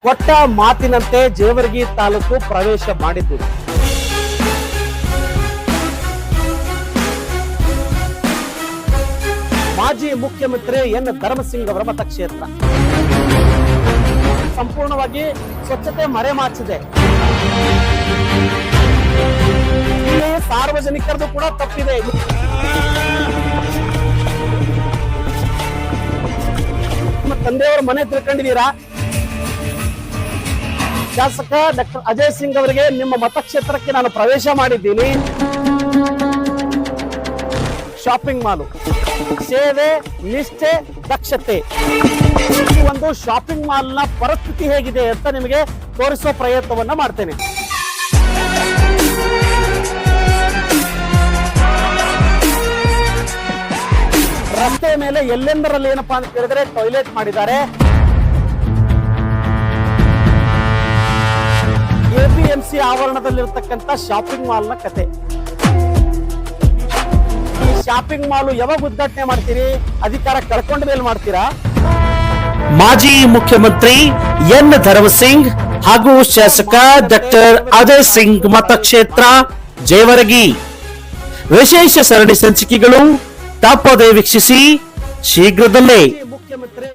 ಕೊಟ್ಟ ಮಾತಿನಂತೆ ಜೇವರ್ಗಿ ತಾಲೂಕು ಪ್ರವೇಶ ಮಾಡಿದ್ದು. ಮಾಜಿ ಮುಖ್ಯಮಂತ್ರಿ ಎನ್ ಧರ್ಮಸಿಂಗ್ ಅವರ ಮತಕ್ಷೇತ್ರ ಸಂಪೂರ್ಣವಾಗಿ ಸ್ವಚ್ಛತೆ ಮರೆಮಾಚಿದೆ. ಇಲ್ಲಿ ಸಾರ್ವಜನಿಕರದು ಕೂಡ ತಪ್ಪಿದೆ. ನಿಮ್ಮ ತಂದೆಯವರ ಮನೆ ತಿಳ್ಕೊಂಡಿದ್ದೀರಾ? ಶಾಸಕ ಡಾಕ್ಟರ್ ಅಜಯ್ ಸಿಂಗ್ ಅವರಿಗೆ ನಿಮ್ಮ ಮತಕ್ಷೇತ್ರಕ್ಕೆ ನಾನು ಪ್ರವೇಶ ಮಾಡಿದ್ದೀನಿ. ಶಾಪಿಂಗ್ ಮಾಲ್, ಸೇವೆ, ನಿಷ್ಠೆ, ದಕ್ಷತೆ, ಈ ಒಂದು ಶಾಪಿಂಗ್ ಮಾಲ್ ನ ಪರಿಸ್ಥಿತಿ ಹೇಗಿದೆ ಅಂತ ನಿಮಗೆ ತೋರಿಸುವ ಪ್ರಯತ್ನವನ್ನ ಮಾಡ್ತೇನೆ. ರಸ್ತೆ ಮೇಲೆ ಎಲ್ಲೆಂದರಲ್ಲಿ ಏನಪ್ಪಾ ಅಂತ ಹೇಳಿದ್ರೆ ಟಾಯ್ಲೆಟ್ ಮಾಡಿದ್ದಾರೆ. ಎಪಿಎಂಸಿ ಆವರಣದಲ್ಲಿರ್ತಕ್ಕಂಥ ಶಾಪಿಂಗ್ ಮಾಲ್ ನ ಕತೆ. ಈ ಶಾಪಿಂಗ್ ಮಾಲ್ ಯಾವಾಗ ಉದ್ಘಾಟನೆ ಮಾಡ್ತೀರಿ? ಅಧಿಕಾರ ಕಳ್ಕೊಂಡ ಮೇಲೆ ಮಾಡ್ತೀರಾ? ಮಾಜಿ ಮುಖ್ಯಮಂತ್ರಿ ಎನ್ ಧರ್ಮಸಿಂಗ್ ಹಾಗೂ ಶಾಸಕ ಡಾಕ್ಟರ್ ಅಜಯ್ ಸಿಂಗ್ ಮತಕ್ಷೇತ್ರ ಜೇವರಗಿ. ವಿಶೇಷ ಸರಣಿ ಸಂಚಿಕೆಗಳು ತಪ್ಪದೆ ವೀಕ್ಷಿಸಿ ಶೀಘ್ರದಲ್ಲೇ.